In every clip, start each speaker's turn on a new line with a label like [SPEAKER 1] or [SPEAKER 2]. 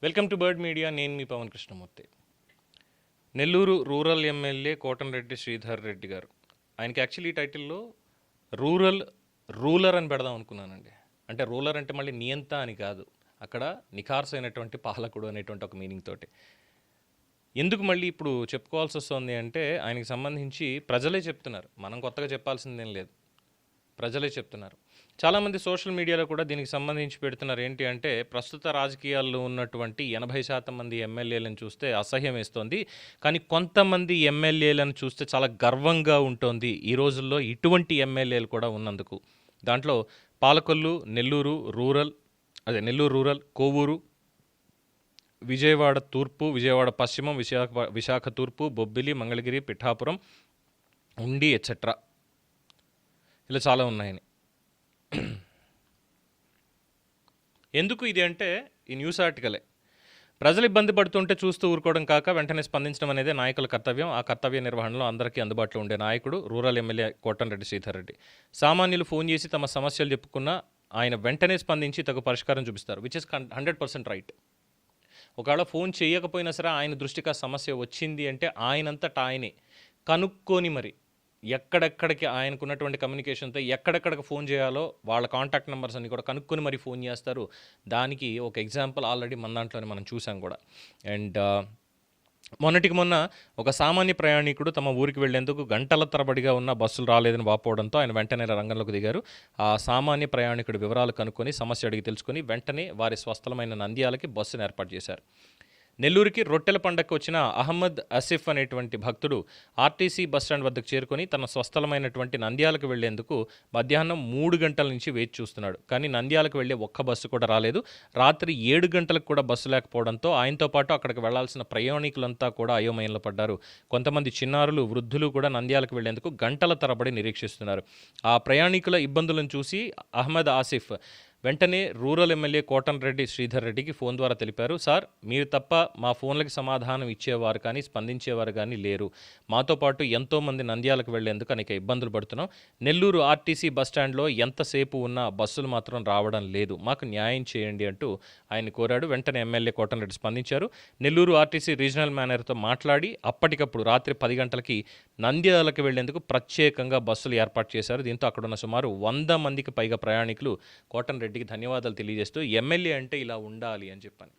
[SPEAKER 1] Welcome to bird media. నేను మీ Pawan Krishnamurthy. Nellore rural MLA Kotamreddy Sridhar Reddy గారు. ఆయనకి యాక్చువల్లీ ఈ టైటిల్లో రూరల్ రూలర్ అని పెడదాం అనుకున్నానండి. అంటే రూలర్ అంటే మళ్ళీ నియంత అని కాదు, అక్కడ నిఖార్సు అయినటువంటి పాలకుడు అనేటువంటి ఒక మీనింగ్ తోటి. ఎందుకు మళ్ళీ ఇప్పుడు చెప్పుకోవాల్సి వస్తుంది అంటే ఆయనకి సంబంధించి ప్రజలే చెప్తున్నారు, మనం కొత్తగా చెప్పాల్సిందేం లేదు, ప్రజలే చెప్తున్నారు. చాలామంది సోషల్ మీడియాలో కూడా దీనికి సంబంధించి పెడుతున్నారు. ఏంటి అంటే ప్రస్తుత రాజకీయాల్లో ఉన్నటువంటి 80% మంది ఎమ్మెల్యేలను చూస్తే అసహ్యం వేస్తోంది, కానీ కొంతమంది ఎమ్మెల్యేలను చూస్తే చాలా గర్వంగా ఉంటుంది ఈ రోజుల్లో ఇటువంటి ఎమ్మెల్యేలు కూడా ఉన్నందుకు. దాంట్లో పాలకొల్లు, నెల్లూరు రూరల్, కోవూరు, విజయవాడ తూర్పు, విజయవాడ పశ్చిమం, విశాఖ తూర్పు, బొబ్బిలి, మంగళగిరి, పిఠాపురం, ఉండి ఎట్సెట్రా, ఇలా చాలా ఉన్నాయని. ఎందుకు ఇది అంటే ఈ న్యూస్ ఆర్టికలే. ప్రజలు ఇబ్బంది పడుతుంటే చూస్తూ ఊరుకోవడం కాక వెంటనే స్పందించడం అనేది నాయకుల కర్తవ్యం. ఆ కర్తవ్య నిర్వహణలో అందరికీ అందుబాటులో ఉండే నాయకుడు రూరల్ ఎమ్మెల్యే కోటంరెడ్డి శ్రీధర్ రెడ్డి. సామాన్యులు ఫోన్ చేసి తమ సమస్యలు చెప్పుకున్నా ఆయన వెంటనే స్పందించి తగు పరిష్కారం చూపిస్తారు, విచ్ ఇస్ 100% రైట్. ఒకవేళ ఫోన్ చేయకపోయినా సరే ఆయన దృష్టికి ఆ సమస్య వచ్చింది అంటే ఆయనంతటా ఆయనే కనుక్కొని మరి ఎక్కడెక్కడికి ఆయనకున్నటువంటి కమ్యూనికేషన్తో ఎక్కడెక్కడికి ఫోన్ చేయాలో వాళ్ళ కాంటాక్ట్ నెంబర్స్ అన్ని కూడా కనుక్కొని మరి ఫోన్ చేస్తారు. దానికి ఒక ఎగ్జాంపుల్ ఆల్రెడీ మన దాంట్లోనే మనం చూసాం కూడా. అండ్ మొన్నటికి మొన్న ఒక సామాన్య ప్రయాణికుడు తమ ఊరికి వెళ్లేందుకు గంటల తరబడిగా ఉన్న బస్సులు రాలేదని వాపోవడంతో ఆయన వెంటనే రంగంలోకి దిగారు. ఆ సామాన్య ప్రయాణికుడి వివరాలు కనుక్కొని సమస్య అడిగి తెలుసుకొని వెంటనే వారి స్వస్థలమైన నంద్యాలకి బస్సును ఏర్పాటు చేశారు. నెల్లూరుకి రొట్టెల పండగకు వచ్చిన అహ్మద్ ఆసిఫ్ అనేటువంటి భక్తుడు ఆర్టీసీ బస్టాండ్ వద్దకు చేరుకొని తన స్వస్థలమైనటువంటి నంద్యాలకు వెళ్లేందుకు మధ్యాహ్నం 3 గంటల నుంచి వేచి చూస్తున్నాడు. కానీ నంద్యాలకు వెళ్లే ఒక్క బస్సు కూడా రాలేదు. రాత్రి 7 గంటలకు కూడా బస్సు లేకపోవడంతో ఆయనతో పాటు అక్కడికి వెళ్లాల్సిన ప్రయాణికులంతా కూడా అయోమయంలో పడ్డారు. కొంతమంది చిన్నారులు, వృద్ధులు కూడా నంద్యాలకు వెళ్లేందుకు గంటల తరబడి నిరీక్షిస్తున్నారు. ఆ ప్రయాణికుల ఇబ్బందులను చూసి అహ్మద్ ఆసిఫ్ వెంటనే రూరల్ ఎమ్మెల్యే కోటంరెడ్డి శ్రీధర్ రెడ్డికి ఫోన్ ద్వారా తెలిపారు, సార్ మీరు తప్ప మా ఫోన్లకి సమాధానం ఇచ్చేవారు కానీ స్పందించేవారు కానీ లేరు. మాతో పాటు ఎంతోమంది నంద్యాలకు వెళ్లేందుకు అనేక ఇబ్బందులు పడుతున్నాం. నెల్లూరు ఆర్టీసీ బస్టాండ్లో ఎంతసేపు ఉన్నా బస్సులు మాత్రం రావడం లేదు, మాకు న్యాయం చేయండి అంటూ ఆయన కోరాడు. వెంటనే ఎమ్మెల్యే కోటంరెడ్డి స్పందించారు. నెల్లూరు ఆర్టీసీ రీజనల్ మేనేజర్తో మాట్లాడి అప్పటికప్పుడు రాత్రి 10 గంటలకి నంద్యాలకు వెళ్లేందుకు ప్రత్యేకంగా బస్సులు ఏర్పాటు చేశారు. దీంతో అక్కడున్న సుమారు 100 మందికి పైగా ప్రయాణికులు కోటంరెడ్డికి ధన్యవాదాలు తెలియజేస్తూ ఎమ్మెల్యే అంటే ఇలా ఉండాలి అని చెప్పాను.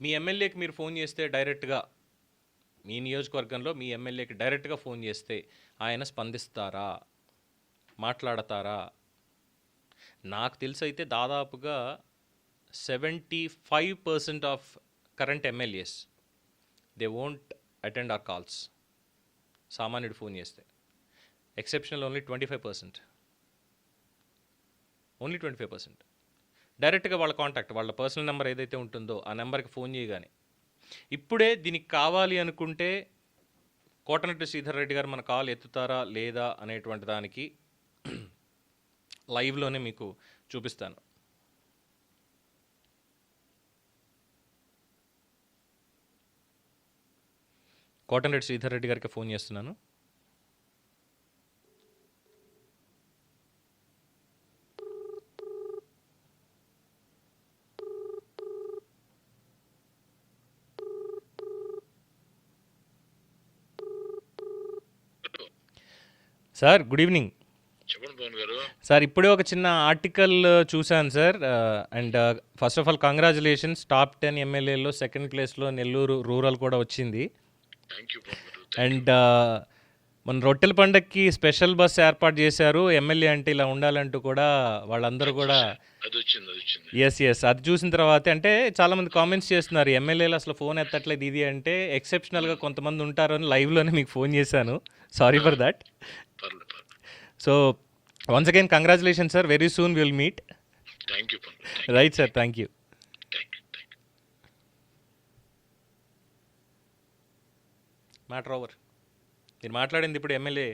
[SPEAKER 1] మీ ఎమ్మెల్యేకి మీరు ఫోన్ చేస్తే డైరెక్ట్గా మీ నియోజకవర్గంలో మీ ఎమ్మెల్యేకి డైరెక్ట్గా ఫోన్ చేస్తే ఆయన స్పందిస్తారా, మాట్లాడతారా? నాకు తెలిసి అయితే దాదాపుగా 75% of current MLAs they won't attend our calls. సామాన్యుడు ఫోన్ చేస్తే ఎక్సెప్షనల్ ఓన్లీ 25%. ఓన్లీ 25% డైరెక్ట్గా వాళ్ళ కాంటాక్ట్, వాళ్ళ పర్సనల్ నెంబర్ ఏదైతే ఉంటుందో ఆ నెంబర్కి ఫోన్ చేయగానే. ఇప్పుడే దీనికి కావాలి అనుకుంటే కోటంరెడ్డి శ్రీధర్ రెడ్డి గారు మన కాల్ ఎత్తుతారా లేదా అనేటువంటి దానికి లైవ్లోనే మీకు చూపిస్తాను. కోటంరెడ్డి శ్రీధర్ రెడ్డి గారికి ఫోన్ చేస్తున్నాను. Sir good evening.
[SPEAKER 2] చెప్పండి పవన్ గారు.
[SPEAKER 1] సార్ ఇప్పుడే ఒక చిన్న ఆర్టికల్ చూశాను sir. And first of all congratulations, top 10 ఎమ్మెల్యేలో సెకండ్ ప్లేస్లో నెల్లూరు రూరల్ కూడా వచ్చింది.
[SPEAKER 2] థ్యాంక్ యూ పవన్ గారు.
[SPEAKER 1] అండ్ మన రొట్టెల పండగకి స్పెషల్ బస్ ఏర్పాటు చేశారు. ఎమ్మెల్యే అంటే ఇలా ఉండాలంటూ కూడా వాళ్ళందరూ కూడా
[SPEAKER 2] అది వచ్చింది.
[SPEAKER 1] ఎస్ అది చూసిన తర్వాత అంటే చాలామంది కామెంట్స్ చేస్తున్నారు, ఎమ్మెల్యేలు అసలు ఫోన్ ఎత్తట్లేదు ఇది అంటే. ఎక్సెప్షనల్గా కొంతమంది ఉంటారు అని లైవ్లోనే మీకు ఫోన్ చేశాను. Sorry for that.
[SPEAKER 2] పర్లేదు.
[SPEAKER 1] So once again congratulation sir, very soon will meet.
[SPEAKER 2] Thank you Pavan.
[SPEAKER 1] Right sir, thank you. Matter over. మీరు మాట్లాడింది ఇప్పుడు ఎమ్మెల్యే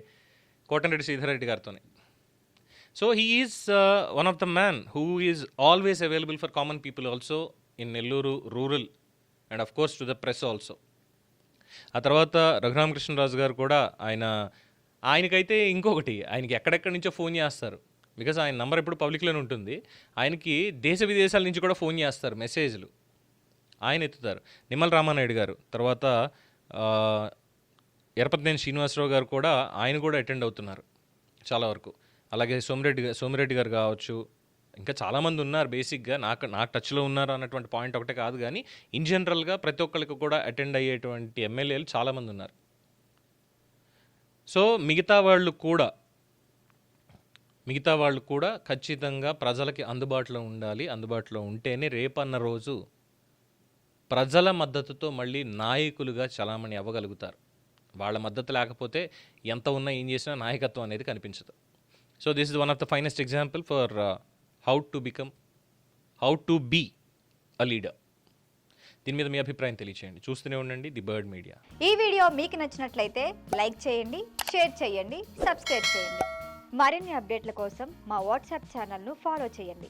[SPEAKER 1] కోటంరెడ్డి శ్రీధర్ రెడ్డి గారితోనే. So he is one of the man who is always available for common people also in Nellore rural and of course to the press also. ఆ తర్వాత రఘురామకృష్ణరాజు గారు కూడా ఆయనకైతే ఇంకొకటి, ఆయనకి ఎక్కడెక్కడి నుంచో ఫోన్ చేస్తారు. బికాజ్ ఆయన నంబర్ ఎప్పుడు పబ్లిక్లోనే ఉంటుంది. ఆయనకి దేశ విదేశాల నుంచి కూడా ఫోన్ చేస్తారు మెసేజ్లు. ఆయన ఎత్తుతారు. నిమ్మల రామానాయుడు గారు, తర్వాత ఎరపతినేని శ్రీనివాసరావు గారు కూడా ఆయన కూడా అటెండ్ అవుతున్నారు చాలా వరకు. అలాగే సోమిరెడ్డి గారు కావచ్చు, ఇంకా చాలామంది ఉన్నారు. బేసిక్గా నాకు టచ్లో ఉన్నారు అన్నటువంటి పాయింట్ ఒకటే కాదు, కానీ ఇన్ జనరల్గా ప్రతి ఒక్కరికి కూడా అటెండ్ అయ్యేటువంటి ఎమ్మెల్యేలు చాలామంది ఉన్నారు. సో మిగతా వాళ్ళు కూడా ఖచ్చితంగా ప్రజలకి అందుబాటులో ఉండాలి. అందుబాటులో ఉంటేనే రేపన్న రోజు ప్రజల మద్దతుతో మళ్ళీ నాయకులుగా చలామణి అవ్వగలుగుతారు. వాళ్ళ మద్దతు లేకపోతే ఎంత ఉన్నా ఏం చేసినా నాయకత్వం అనేది కనిపించదు. So this is one of the finest example for how to be a leader. దీని మీద మీ అభిప్రాయం తెలియచేయండి. చూస్తూనే ఉండండి ది బర్డ్ మీడియా.
[SPEAKER 3] ఈ వీడియో మీకు నచ్చినట్లయితే లైక్ చేయండి, షేర్ చేయండి, సబ్స్క్రైబ్ చేయండి. మరిన్ని అప్డేట్ల కోసం మా వాట్సాప్ ఛానల్ను ఫాలో చేయండి.